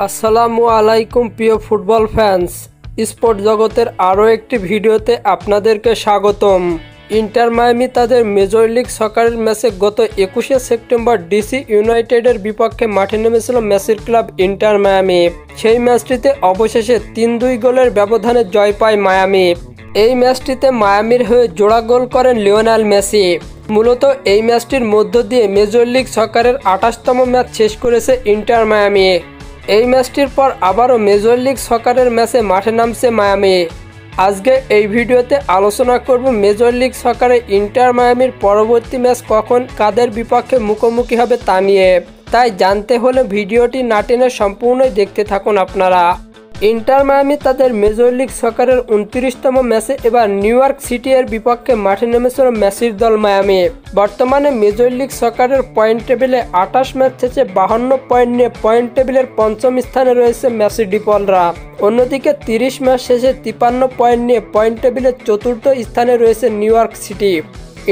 আসসালামু আলাইকুম প্রিয় ফুটবল ফ্যান্স, স্পোর্ট জগতের আরও একটি ভিডিওতে আপনাদেরকে স্বাগতম। ইন্টার মায়ামি তাদের মেজর লিগ সকারের ম্যাচে গত 21শে সেপ্টেম্বর ডিসি ইউনাইটেডের বিপক্ষে মাঠে নেমেছিল মেসির ক্লাব ইন্টার মায়ামি। সেই ম্যাচটিতে অবশেষে 3-2 গোলের ব্যবধানে জয় পায় মায়ামি। এই ম্যাচটিতে মায়ামির হয়ে জোড়া গোল করেন লিওনেল মেসি। মূলত এই ম্যাচটির মধ্য দিয়ে মেজর লিগ সকারের 28তম ম্যাচ শেষ করেছে ইন্টার মায়ামি। এই ম্যাচটির পর আবারও মেজর লিগ সকারের ম্যাচে মাঠে নামছে মায়ামি। আজকে এই ভিডিওতে আলোচনা করব মেজর লিগ সকারে ইন্টার মায়ামির পরবর্তী ম্যাচ কখন কাদের বিপক্ষে মুখোমুখি হবে তা নিয়ে। তাই জানতে হলে ভিডিওটি না টেনে সম্পূর্ণই দেখতে থাকুন আপনারা। ইন্টার মায়ামি তাদের মেজর লিগ সকারের 29তম ম্যাচে এবার নিউ ইয়র্ক সিটি এর বিপক্ষে মাঠে নেমেছিল মেসির দল মায়ামি। বর্তমানে মেজর লিগ সকারের পয়েন্ট টেবিলে 28 ম্যাচ শেষে 52 পয়েন্ট নিয়ে পয়েন্ট টেবিলের পঞ্চম স্থানে রয়েছে মেসি ডিপলরা। অন্যদিকে 30 ম্যাচ শেষে 53 পয়েন্ট নিয়ে পয়েন্ট টেবিলের চতুর্থ স্থানে রয়েছে new York city.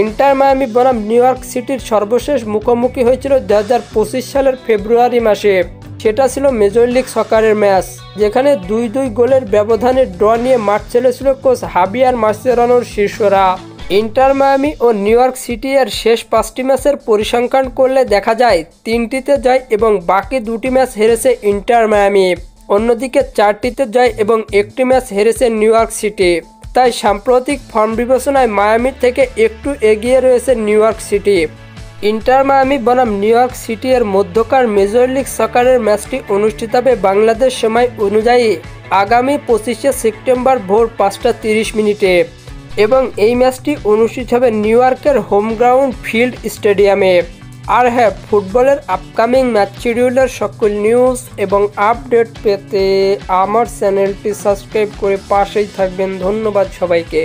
Inter Miami বনাম নিউ ইয়র্ক সিটির সর্বশেষ মুখোমুখি হয়েছিল 2025 সালের ফেব্রুয়ারি মাসে। সেটা ছিল মেজর লিগ সকারের ম্যাচ, যেখানে 2-2 গোলের ব্যবধানে ড্র নিয়ে মাঠ ছেড়েছিল কোচ হাবিয়ার মাসচেরানোর শিষ্যরা। ইন্টার মায়ামি ও নিউ ইয়র্ক সিটি এর শেষ 5টি ম্যাচের পরিসংখ্যান করলে দেখা যায় 3টিতে জয় এবং বাকি 2টি ম্যাচ হেরেছে ইন্টার মায়ামি। অন্যদিকে 4টিতে জয় এবং 1টি ম্যাচ হেরেছে নিউ ইয়র্ক সিটি। তাই সাম্প্রতিক ফর্ম বিবেচনায় মায়ামির থেকে একটু এগিয়ে রয়েছে new York city. Inter Miami বনাম নিউ ইয়র্ক সিটি এর মধ্যকার মেজর লিগ সকারের ম্যাচটি অনুষ্ঠিত হবে বাংলাদেশ সময় অনুযায়ী আগামী 25শে সেপ্টেম্বর ভোর 5টা 30 মিনিটে এবং এই ম্যাচটি অনুষ্ঠিত হবে নিউ ইয়র্কের হোম গ্রাউন্ড ফিল্ড স্টেডিয়ামে। আর হ্যাঁ, ফুটবলের আপকামিং ম্যাচ শিডিউলের সকল নিউজ এবং আপডেট পেতে আমার চ্যানেলটি সাবস্ক্রাইব করে পাশেই থাকবেন। ধন্যবাদ সবাইকে।